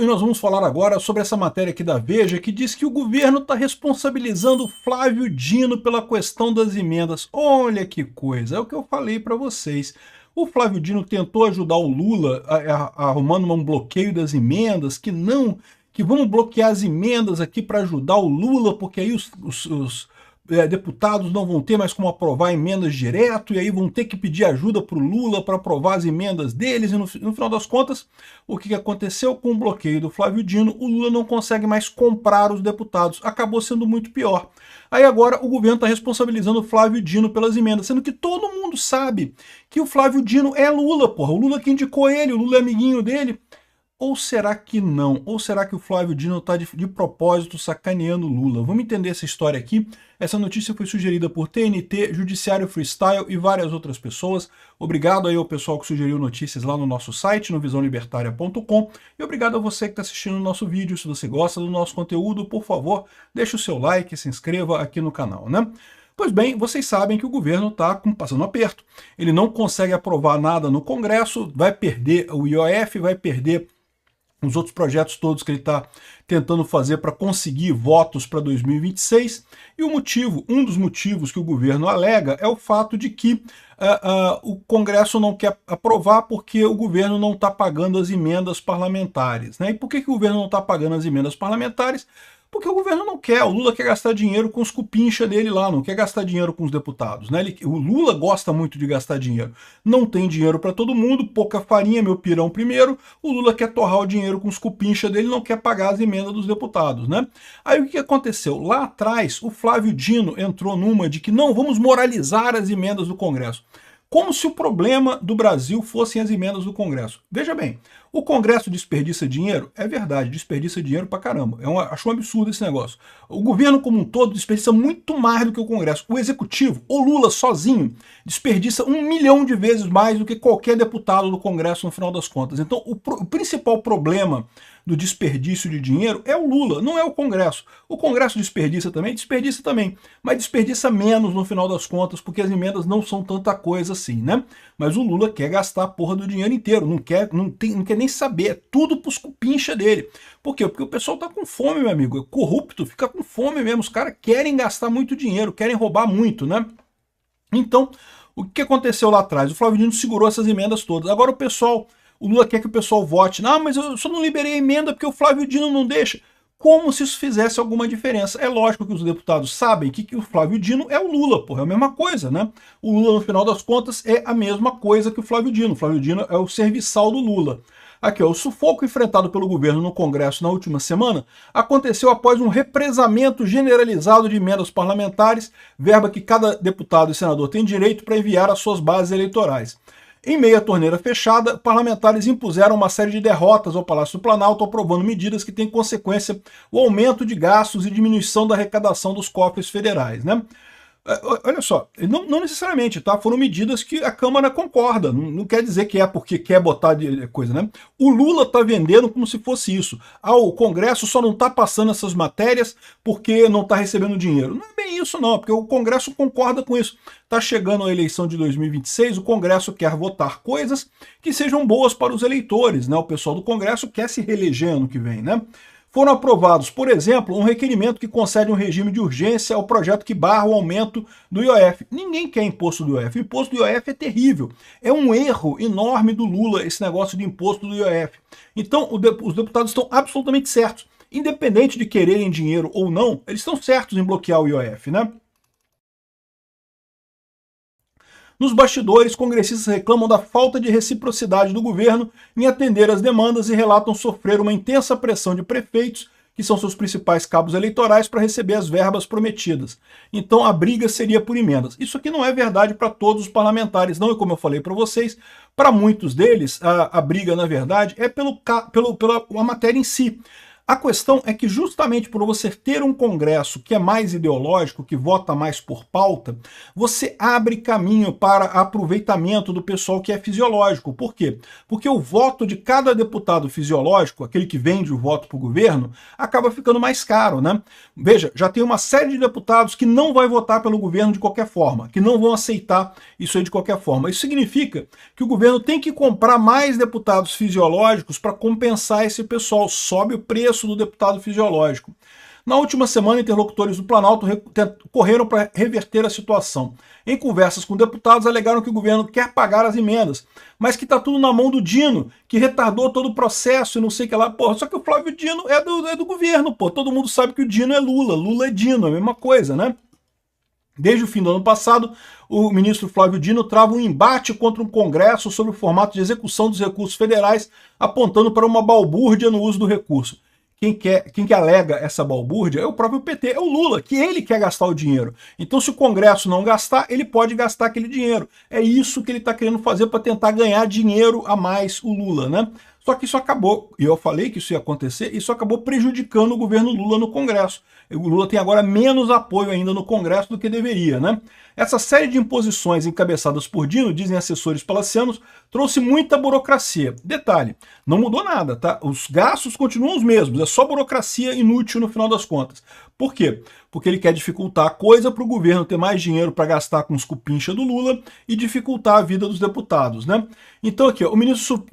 E nós vamos falar agora sobre essa matéria aqui da Veja, que diz que o governo está responsabilizando Flávio Dino pela questão das emendas. Olha que coisa, é o que eu falei para vocês. O Flávio Dino tentou ajudar o Lula arrumando um bloqueio das emendas, que vamos bloquear as emendas aqui para ajudar o Lula, porque aí os deputados não vão ter mais como aprovar emendas direto, e aí vão ter que pedir ajuda para o Lula para aprovar as emendas deles, e no final das contas, o que aconteceu com o bloqueio do Flávio Dino? O Lula não consegue mais comprar os deputados, acabou sendo muito pior. Aí agora o governo está responsabilizando o Flávio Dino pelas emendas, sendo que todo mundo sabe que o Flávio Dino é Lula, porra, o Lula que indicou ele, o Lula é amiguinho dele. Ou será que não? Ou será que o Flávio Dino está de propósito sacaneando o Lula? Vamos entender essa história aqui. Essa notícia foi sugerida por TNT, Judiciário Freestyle e várias outras pessoas. Obrigado aí ao pessoal que sugeriu notícias lá no nosso site, no visãolibertaria.com. E obrigado a você que está assistindo o nosso vídeo. Se você gosta do nosso conteúdo, por favor, deixe o seu like e se inscreva aqui no canal, né? Pois bem, vocês sabem que o governo está passando um aperto. Ele não consegue aprovar nada no Congresso, vai perder o IOF, vai perder os outros projetos todos que ele está tentando fazer para conseguir votos para 2026, e um dos motivos que o governo alega é o fato de que o Congresso não quer aprovar porque o governo não está pagando as emendas parlamentares, né? E por que o governo não está pagando as emendas parlamentares? Porque o governo não quer, o Lula quer gastar dinheiro com os cupincha dele lá, não quer gastar dinheiro com os deputados, né? O Lula gosta muito de gastar dinheiro. Não tem dinheiro para todo mundo, pouca farinha, meu pirão primeiro, o Lula quer torrar o dinheiro com os cupincha dele, não quer pagar as emendas dos deputados, né? Aí o que aconteceu? Lá atrás, o Flávio Dino entrou numa de que não, vamos moralizar as emendas do Congresso. Como se o problema do Brasil fossem as emendas do Congresso. Veja bem, o Congresso desperdiça dinheiro? É verdade, desperdiça dinheiro pra caramba. Acho um absurdo esse negócio. O governo como um todo desperdiça muito mais do que o Congresso. O Executivo, o Lula sozinho, desperdiça 1 milhão de vezes mais do que qualquer deputado do Congresso no final das contas. Então o principal problema do desperdício de dinheiro é o Lula, não é o Congresso. O Congresso desperdiça também, mas desperdiça menos no final das contas, porque as emendas não são tanta coisa assim, né? Mas o Lula quer gastar a porra do dinheiro inteiro, não quer nem saber, é tudo pros cupincha dele. Por quê? Porque o pessoal tá com fome, meu amigo, é corrupto, fica com fome mesmo, os caras querem gastar muito dinheiro, querem roubar muito, né? Então, o que aconteceu lá atrás? O Flávio Dino segurou essas emendas todas. Agora o Lula quer que o pessoal vote. Não, mas eu só não liberei a emenda porque o Flávio Dino não deixa. Como se isso fizesse alguma diferença. É lógico que os deputados sabem que o Flávio Dino é o Lula, porra, é a mesma coisa, né? O Lula, no final das contas, é a mesma coisa que o Flávio Dino. O Flávio Dino é o serviçal do Lula. Aqui, ó, o sufoco enfrentado pelo governo no Congresso na última semana aconteceu após um represamento generalizado de emendas parlamentares, verba que cada deputado e senador tem direito para enviar às suas bases eleitorais. Em meio à torneira fechada, parlamentares impuseram uma série de derrotas ao Palácio do Planalto, aprovando medidas que têm consequência o aumento de gastos e diminuição da arrecadação dos cofres federais, né? Olha só, não necessariamente, tá? Foram medidas que a Câmara concorda, não quer dizer que é porque quer botar coisa, né? O Lula tá vendendo como se fosse isso. O Congresso só não tá passando essas matérias porque não tá recebendo dinheiro. Não é bem isso não, porque o Congresso concorda com isso. Tá chegando a eleição de 2026, o Congresso quer votar coisas que sejam boas para os eleitores, né? O pessoal do Congresso quer se reeleger ano que vem, né? Foram aprovados, por exemplo, um requerimento que concede um regime de urgência ao projeto que barra o aumento do IOF. Ninguém quer imposto do IOF. O imposto do IOF é terrível. É um erro enorme do Lula esse negócio de imposto do IOF. Então, os deputados estão absolutamente certos. Independente de quererem dinheiro ou não, eles estão certos em bloquear o IOF, né? Nos bastidores, congressistas reclamam da falta de reciprocidade do governo em atender às demandas e relatam sofrer uma intensa pressão de prefeitos, que são seus principais cabos eleitorais, para receber as verbas prometidas. Então a briga seria por emendas. Isso aqui não é verdade para todos os parlamentares, não, e como eu falei para vocês, para muitos deles, a briga, na verdade, é pela matéria em si. A questão é que justamente por você ter um Congresso que é mais ideológico, que vota mais por pauta, você abre caminho para aproveitamento do pessoal que é fisiológico. Por quê? Porque o voto de cada deputado fisiológico, aquele que vende o voto para o governo, acaba ficando mais caro, né? Veja, já tem uma série de deputados que não vai votar pelo governo de qualquer forma, que não vão aceitar isso aí de qualquer forma. Isso significa que o governo tem que comprar mais deputados fisiológicos para compensar esse pessoal, sobe o preço do deputado fisiológico. Na última semana, interlocutores do Planalto correram para reverter a situação. Em conversas com deputados, alegaram que o governo quer pagar as emendas, mas que está tudo na mão do Dino, que retardou todo o processo e não sei o que lá. Porra, só que o Flávio Dino é do governo, pô. Todo mundo sabe que o Dino é Lula, Lula é Dino, é a mesma coisa, né? Desde o fim do ano passado, o ministro Flávio Dino trava um embate contra um Congresso sobre o formato de execução dos recursos federais, apontando para uma balbúrdia no uso do recurso. Quem que alega essa balbúrdia é o próprio PT, é o Lula, que ele quer gastar o dinheiro. Então, se o Congresso não gastar, ele pode gastar aquele dinheiro. É isso que ele está querendo fazer para tentar ganhar dinheiro a mais, o Lula, né? Só que isso acabou, e eu falei que isso ia acontecer, isso acabou prejudicando o governo Lula no Congresso. O Lula tem agora menos apoio ainda no Congresso do que deveria, né? Essa série de imposições encabeçadas por Dino, dizem assessores palacianos, trouxe muita burocracia. Detalhe, não mudou nada, tá? Os gastos continuam os mesmos, é só burocracia inútil no final das contas. Por quê? Porque ele quer dificultar a coisa para o governo ter mais dinheiro para gastar com os cupincha do Lula e dificultar a vida dos deputados, né? Então aqui, ó, o ministro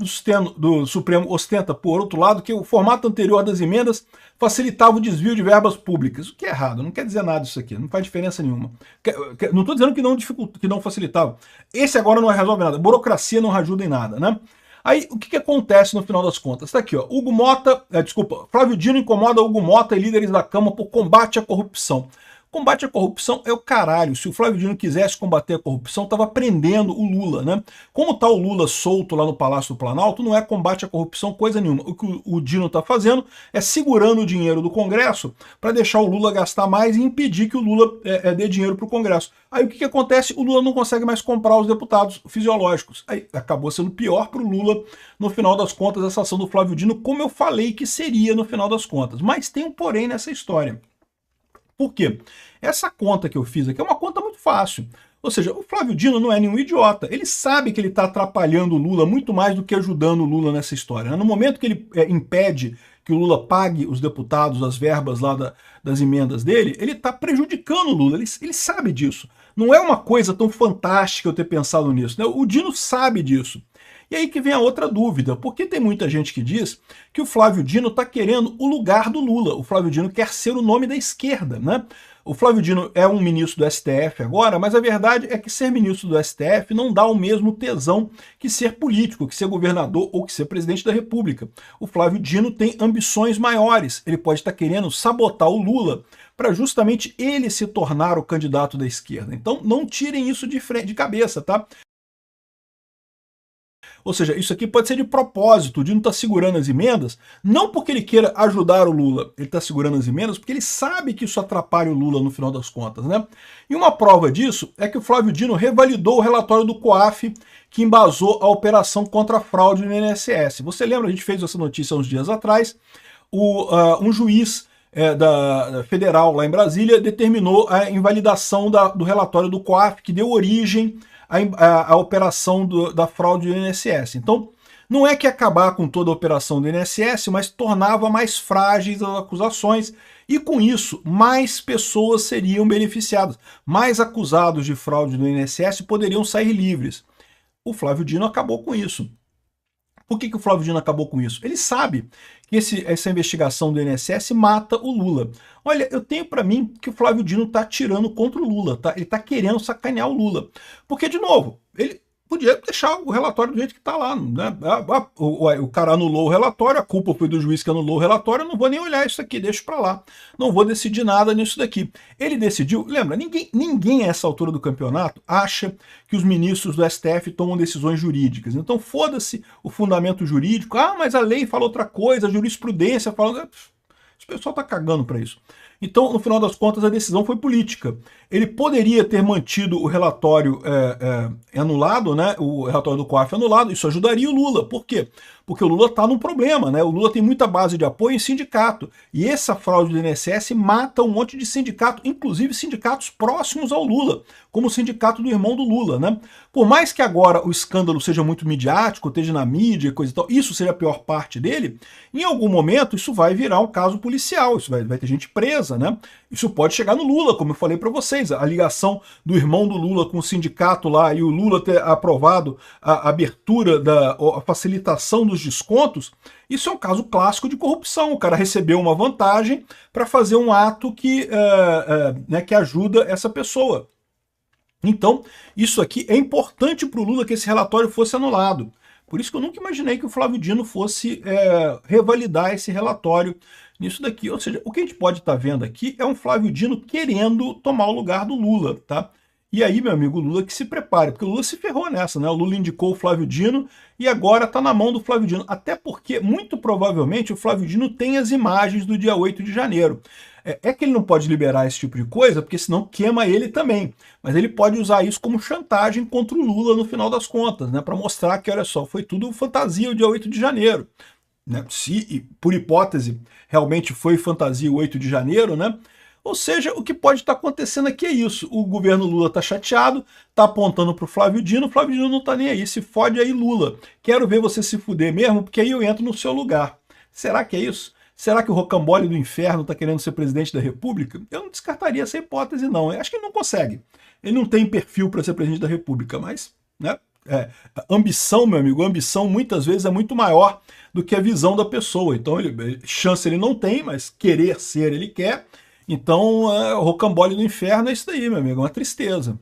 do Supremo ostenta, por outro lado, que o formato anterior das emendas facilitava o desvio de verbas públicas. O que é errado, não quer dizer nada isso aqui, não faz diferença nenhuma. Não estou dizendo que não facilitava. Esse agora não resolve nada, burocracia não ajuda em nada, né? Aí, o que acontece no final das contas? Está aqui, ó. Flávio Dino incomoda Hugo Mota e líderes da Câmara por combate à corrupção. Combate à corrupção é o caralho. Se o Flávio Dino quisesse combater a corrupção, estava prendendo o Lula, né? Como está o Lula solto lá no Palácio do Planalto, não é combate à corrupção coisa nenhuma. O que o Dino está fazendo é segurando o dinheiro do Congresso para deixar o Lula gastar mais e impedir que o Lula dê dinheiro para o Congresso. Aí o que acontece? O Lula não consegue mais comprar os deputados fisiológicos. Aí acabou sendo pior para o Lula, no final das contas, essa ação do Flávio Dino, como eu falei que seria no final das contas. Mas tem um porém nessa história. Por quê? Essa conta que eu fiz aqui é uma conta muito fácil. Ou seja, o Flávio Dino não é nenhum idiota. Ele sabe que ele está atrapalhando o Lula muito mais do que ajudando o Lula nessa história. No momento que ele impede que o Lula pague os deputados as verbas lá das emendas dele, ele está prejudicando o Lula. Ele sabe disso. Não é uma coisa tão fantástica eu ter pensado nisso, né? O Dino sabe disso. E aí que vem a outra dúvida, porque tem muita gente que diz que o Flávio Dino está querendo o lugar do Lula. O Flávio Dino quer ser o nome da esquerda, né? O Flávio Dino é um ministro do STF agora, mas a verdade é que ser ministro do STF não dá o mesmo tesão que ser político, que ser governador ou que ser presidente da República. O Flávio Dino tem ambições maiores. Ele pode estar querendo sabotar o Lula para justamente ele se tornar o candidato da esquerda. Então não tirem isso de cabeça, tá? Ou seja, isso aqui pode ser de propósito. O Dino está segurando as emendas, não porque ele queira ajudar o Lula, ele está segurando as emendas porque ele sabe que isso atrapalha o Lula no final das contas, né? E uma prova disso é que o Flávio Dino revalidou o relatório do COAF que embasou a operação contra a fraude no INSS. Você lembra, a gente fez essa notícia uns dias atrás, um juiz da federal lá em Brasília determinou a invalidação do relatório do COAF que deu origem a operação da fraude do INSS. Então, não é que acabar com toda a operação do INSS, mas tornava mais frágeis as acusações e, com isso, mais pessoas seriam beneficiadas. Mais acusados de fraude do INSS poderiam sair livres. O Flávio Dino acabou com isso. Por que o Flávio Dino acabou com isso? Ele sabe que essa investigação do INSS mata o Lula. Olha, eu tenho para mim que o Flávio Dino está atirando contra o Lula, tá? Ele está querendo sacanear o Lula. Porque, de novo, ele podia deixar o relatório do jeito que está lá, né? O cara anulou o relatório, a culpa foi do juiz que anulou o relatório, eu não vou nem olhar isso aqui, deixa para lá. Não vou decidir nada nisso daqui. Ele decidiu, lembra, ninguém a essa altura do campeonato acha que os ministros do STF tomam decisões jurídicas. Então foda-se o fundamento jurídico, mas a lei fala outra coisa, a jurisprudência fala... Esse pessoal está cagando para isso. Então, no final das contas, a decisão foi política. Ele poderia ter mantido o relatório anulado, né? O relatório do COAF anulado, isso ajudaria o Lula. Por quê? porque o Lula está num problema, né? O Lula tem muita base de apoio em sindicato, e essa fraude do INSS mata um monte de sindicato, inclusive sindicatos próximos ao Lula, como o sindicato do irmão do Lula, né? Por mais que agora o escândalo seja muito midiático, esteja na mídia e coisa e tal, isso seja a pior parte dele, em algum momento isso vai virar um caso policial, isso vai ter gente presa, né? Isso pode chegar no Lula, como eu falei para vocês, a ligação do irmão do Lula com o sindicato lá e o Lula ter aprovado a abertura, a facilitação dos descontos, isso é um caso clássico de corrupção. O cara recebeu uma vantagem para fazer um ato que ajuda essa pessoa. Então, isso aqui é importante para o Lula que esse relatório fosse anulado. Por isso que eu nunca imaginei que o Flávio Dino fosse revalidar esse relatório nisso daqui. Ou seja, o que a gente pode estar vendo aqui é um Flávio Dino querendo tomar o lugar do Lula, tá? E aí, meu amigo, o Lula que se prepare, porque o Lula se ferrou nessa, né? O Lula indicou o Flávio Dino e agora está na mão do Flávio Dino. Até porque, muito provavelmente, o Flávio Dino tem as imagens do dia 8 de janeiro. É que ele não pode liberar esse tipo de coisa, porque senão queima ele também. Mas ele pode usar isso como chantagem contra o Lula no final das contas, né? Para mostrar que, olha só, foi tudo fantasia o dia 8 de janeiro. Né? Se, por hipótese, realmente foi fantasia o 8 de janeiro, né? Ou seja, o que pode estar acontecendo aqui é isso. O governo Lula está chateado, está apontando para o Flávio Dino não está nem aí. Se fode aí, Lula. Quero ver você se fuder mesmo, porque aí eu entro no seu lugar. Será que é isso? Será que o rocambole do inferno está querendo ser presidente da República? Eu não descartaria essa hipótese, não. Eu acho que ele não consegue. Ele não tem perfil para ser presidente da República, mas, né? Ambição, meu amigo, ambição muitas vezes é muito maior do que a visão da pessoa. Então, chance ele não tem, mas querer ser ele quer. Então, o rocambole do inferno é isso daí, meu amigo, é uma tristeza.